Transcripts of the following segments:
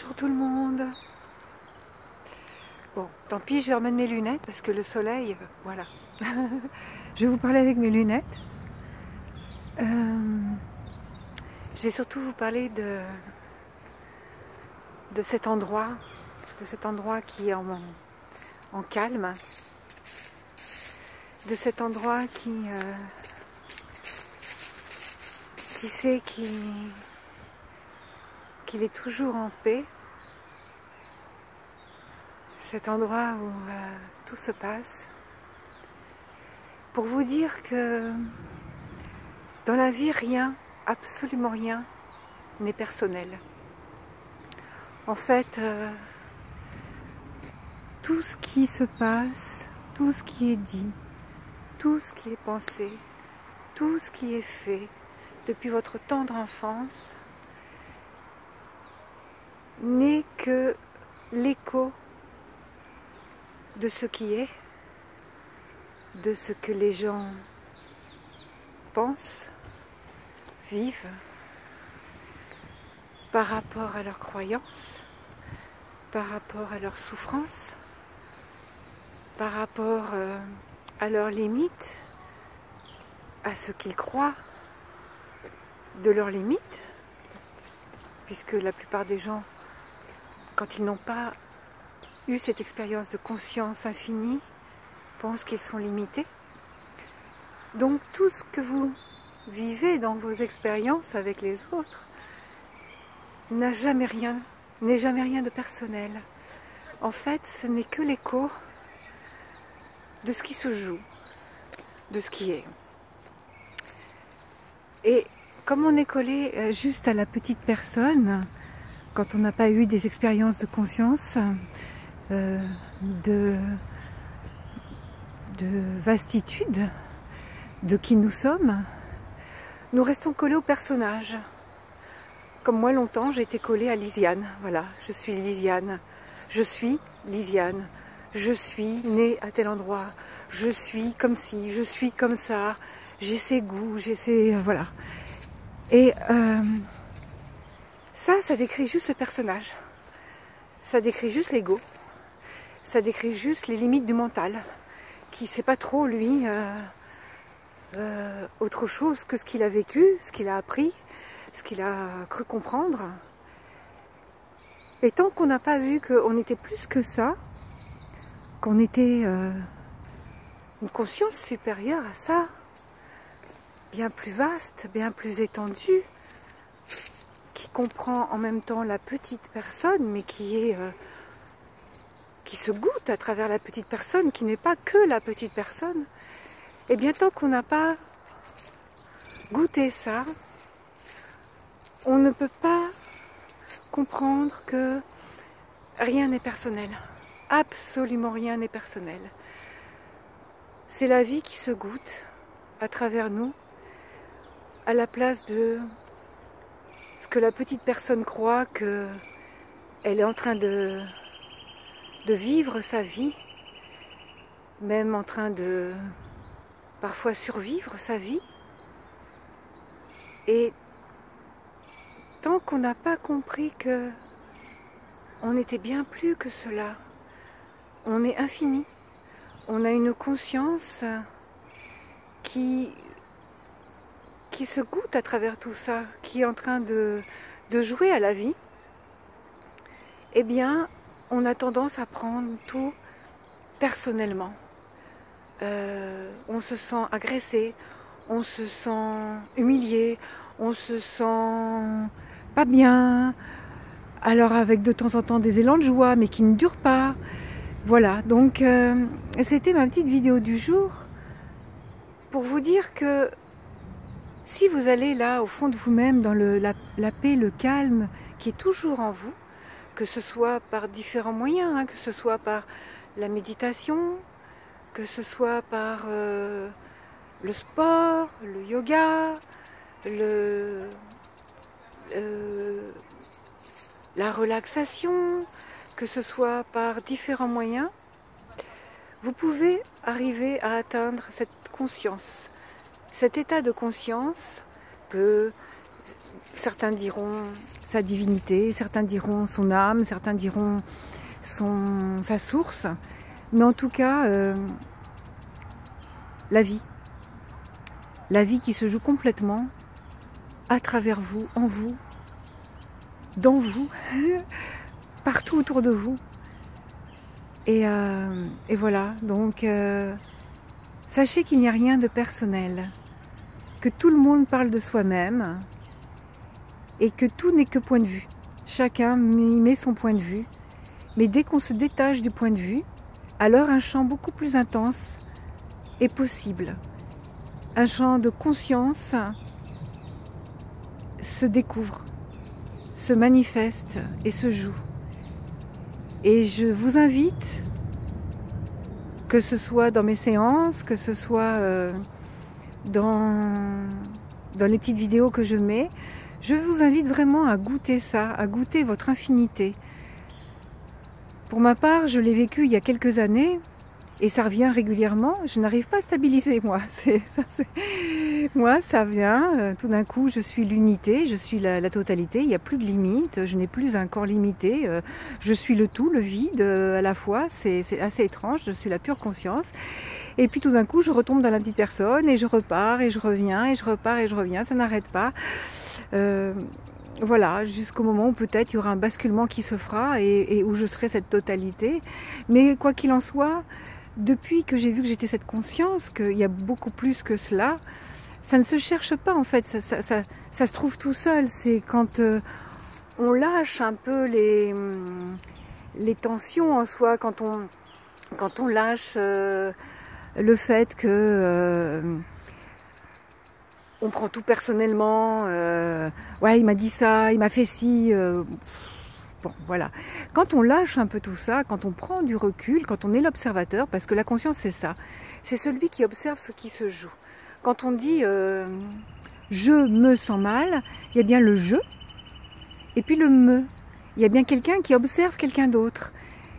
Bonjour tout le monde. Bon, tant pis, je vais remettre mes lunettes parce que le soleil, voilà. Je vais vous parler avec mes lunettes. Je vais surtout vous parler de cet endroit, qui est en calme, de cet endroit qui sait qu'il est toujours en paix, cet endroit où tout se passe, pour vous dire que dans la vie, rien, absolument rien, n'est personnel. En fait, tout ce qui se passe, tout ce qui est dit, tout ce qui est pensé, tout ce qui est fait depuis votre tendre enfance n'est que l'écho de ce qui est, de ce que les gens pensent, vivent, par rapport à leurs croyances, par rapport à leurs souffrances, par rapport à leurs limites, à ce qu'ils croient de leurs limites, puisque la plupart des gens, quand ils n'ont pas eu cette expérience de conscience infinie, pensent qu'ils sont limités. Donc tout ce que vous vivez dans vos expériences avec les autres n'est jamais rien de personnel. En fait, ce n'est que l'écho de ce qui se joue, de ce qui est. Et comme on est collé juste à la petite personne, quand on n'a pas eu des expériences de conscience, de vastitude de qui nous sommes, nous restons collés au personnage. Comme moi, longtemps, j'ai été collée à Lisiane. Voilà, je suis Lisiane. Je suis Lisiane. Je suis née à tel endroit. Je suis comme ci, je suis comme ça. J'ai ces goûts, j'ai ces... voilà. Et ça décrit juste le personnage. Ça décrit juste l'ego. Ça décrit juste les limites du mental, qui ne sait pas trop, lui, autre chose que ce qu'il a vécu, ce qu'il a appris, ce qu'il a cru comprendre. Et tant qu'on n'a pas vu qu'on était plus que ça, qu'on était une conscience supérieure à ça, bien plus vaste, bien plus étendue, qui comprend en même temps la petite personne, mais qui se goûte à travers la petite personne, qui n'est pas que la petite personne, et bien tant qu'on n'a pas goûté ça, on ne peut pas comprendre que rien n'est personnel. Absolument rien n'est personnel. C'est la vie qui se goûte à travers nous, à la place de ce que la petite personne croit qu'elle est en train de vivre sa vie, même en train de parfois survivre sa vie. Et tant qu'on n'a pas compris que on était bien plus que cela, on est infini, on a une conscience qui se goûte à travers tout ça, qui est en train de jouer à la vie, eh bien, on a tendance à prendre tout personnellement. On se sent agressé, on se sent humilié, on se sent pas bien, alors avec de temps en temps des élans de joie, mais qui ne durent pas. Voilà, donc c'était ma petite vidéo du jour pour vous dire que si vous allez là au fond de vous-même, dans la paix, le calme qui est toujours en vous, que ce soit par différents moyens, hein, que ce soit par la méditation, que ce soit par le sport, le yoga, la relaxation, que ce soit par différents moyens, vous pouvez arriver à atteindre cette conscience, cet état de conscience que certains diront sa divinité, certains diront son âme, certains diront sa source, mais en tout cas, la vie qui se joue complètement à travers vous, en vous, dans vous, partout autour de vous. Et voilà, donc sachez qu'il n'y a rien de personnel, que tout le monde parle de soi-même et que tout n'est que point de vue. Chacun y met son point de vue, mais dès qu'on se détache du point de vue, alors un champ beaucoup plus intense est possible. Un champ de conscience se découvre, se manifeste et se joue. Et je vous invite, que ce soit dans mes séances, que ce soit dans les petites vidéos que je mets, je vous invite vraiment à goûter ça, à goûter votre infinité. Pour ma part, je l'ai vécu il y a quelques années, et ça revient régulièrement. Je n'arrive pas à stabiliser, moi. Moi, ça vient. Tout d'un coup, je suis l'unité, je suis la totalité. Il n'y a plus de limite. Je n'ai plus un corps limité. Je suis le tout, le vide à la fois. C'est assez étrange. Je suis la pure conscience. Et puis tout d'un coup, je retombe dans la petite personne et je repars et je reviens et je repars et je reviens. Ça n'arrête pas. Voilà, jusqu'au moment où peut-être il y aura un basculement qui se fera et où je serai cette totalité. Mais quoi qu'il en soit, depuis que j'ai vu que j'étais cette conscience, qu'il y a beaucoup plus que cela, ça ne se cherche pas en fait, ça se trouve tout seul. C'est quand on lâche un peu les tensions en soi, quand on lâche le fait que on prend tout personnellement, ouais il m'a dit ça, il m'a fait ci, bon voilà. Quand on lâche un peu tout ça, quand on prend du recul, quand on est l'observateur, parce que la conscience c'est ça, c'est celui qui observe ce qui se joue. Quand on dit je me sens mal, il y a bien le je et puis le me. Il y a bien quelqu'un qui observe quelqu'un d'autre.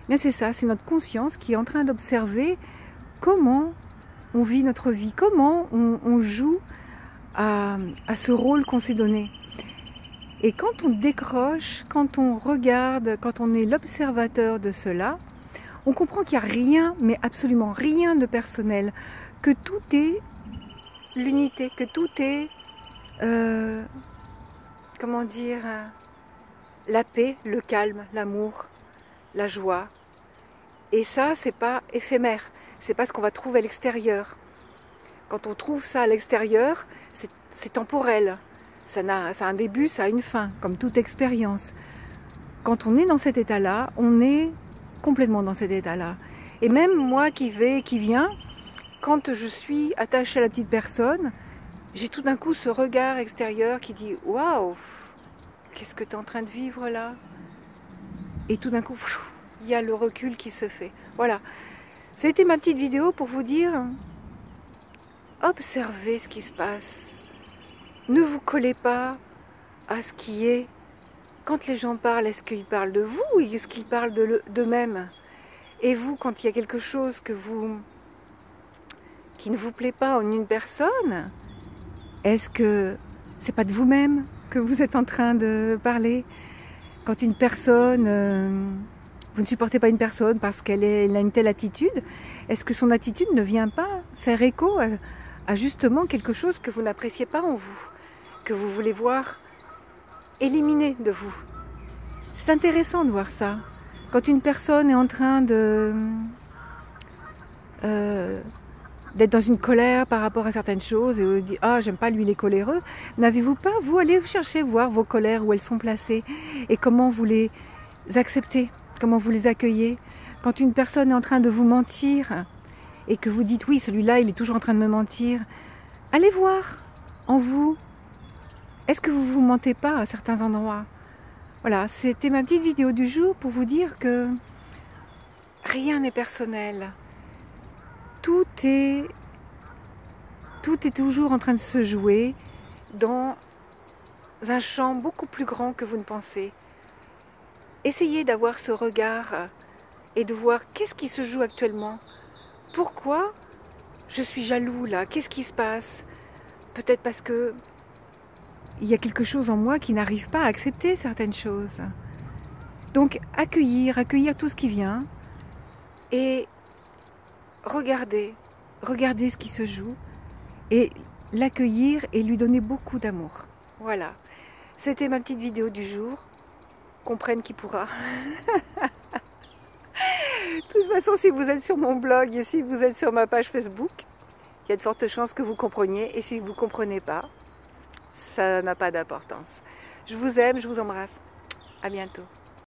Bien c'est ça, c'est notre conscience qui est en train d'observer comment on vit notre vie, comment on joue à ce rôle qu'on s'est donné. Et quand on décroche, quand on regarde, quand on est l'observateur de cela, on comprend qu'il n'y a rien, mais absolument rien de personnel, que tout est l'unité, que tout est, comment dire, la paix, le calme, l'amour, la joie. Et ça, c'est pas éphémère, c'est pas ce qu'on va trouver à l'extérieur. Quand on trouve ça à l'extérieur, c'est temporel. Ça a un début, ça a une fin, comme toute expérience. Quand on est dans cet état-là, on est complètement dans cet état-là. Et même moi qui viens, quand je suis attachée à la petite personne, j'ai tout d'un coup ce regard extérieur qui dit « Waouh, qu'est-ce que tu es en train de vivre là ?» Et tout d'un coup, il y a le recul qui se fait. Voilà, c'était ma petite vidéo pour vous dire, observez ce qui se passe. Ne vous collez pas à ce qui est. Quand les gens parlent, est-ce qu'ils parlent de vous ou est-ce qu'ils parlent d'eux-mêmes? Et vous, quand il y a quelque chose qui ne vous plaît pas en une personne, est-ce que c'est pas de vous-même que vous êtes en train de parler? Quand une personne, vous ne supportez pas une personne parce qu'elle a une telle attitude, est-ce que son attitude ne vient pas faire écho à justement quelque chose que vous n'appréciez pas en vous, que vous voulez voir éliminé de vous? C'est intéressant de voir ça. Quand une personne est en train d'être dans une colère par rapport à certaines choses et vous dit « Ah, j'aime pas lui, il est coléreux », n'avez-vous pas, vous, allez chercher voir vos colères, où elles sont placées et comment vous les acceptez, comment vous les accueillez. Quand une personne est en train de vous mentir et que vous dites « Oui, celui-là, il est toujours en train de me mentir », allez voir en vous. Est-ce que vous ne vous mentez pas à certains endroits? Voilà, c'était ma petite vidéo du jour pour vous dire que rien n'est personnel. Tout est toujours en train de se jouer dans un champ beaucoup plus grand que vous ne pensez. Essayez d'avoir ce regard et de voir qu'est-ce qui se joue actuellement. Pourquoi je suis jaloux là? Qu'est-ce qui se passe? Peut-être parce que il y a quelque chose en moi qui n'arrive pas à accepter certaines choses. Donc accueillir tout ce qui vient et regarder ce qui se joue et l'accueillir et lui donner beaucoup d'amour. Voilà, c'était ma petite vidéo du jour. Comprenne qui pourra. De toute façon, si vous êtes sur mon blog et si vous êtes sur ma page Facebook, il y a de fortes chances que vous compreniez. Et si vous ne comprenez pas, ça n'a pas d'importance. Je vous aime, je vous embrasse. À bientôt.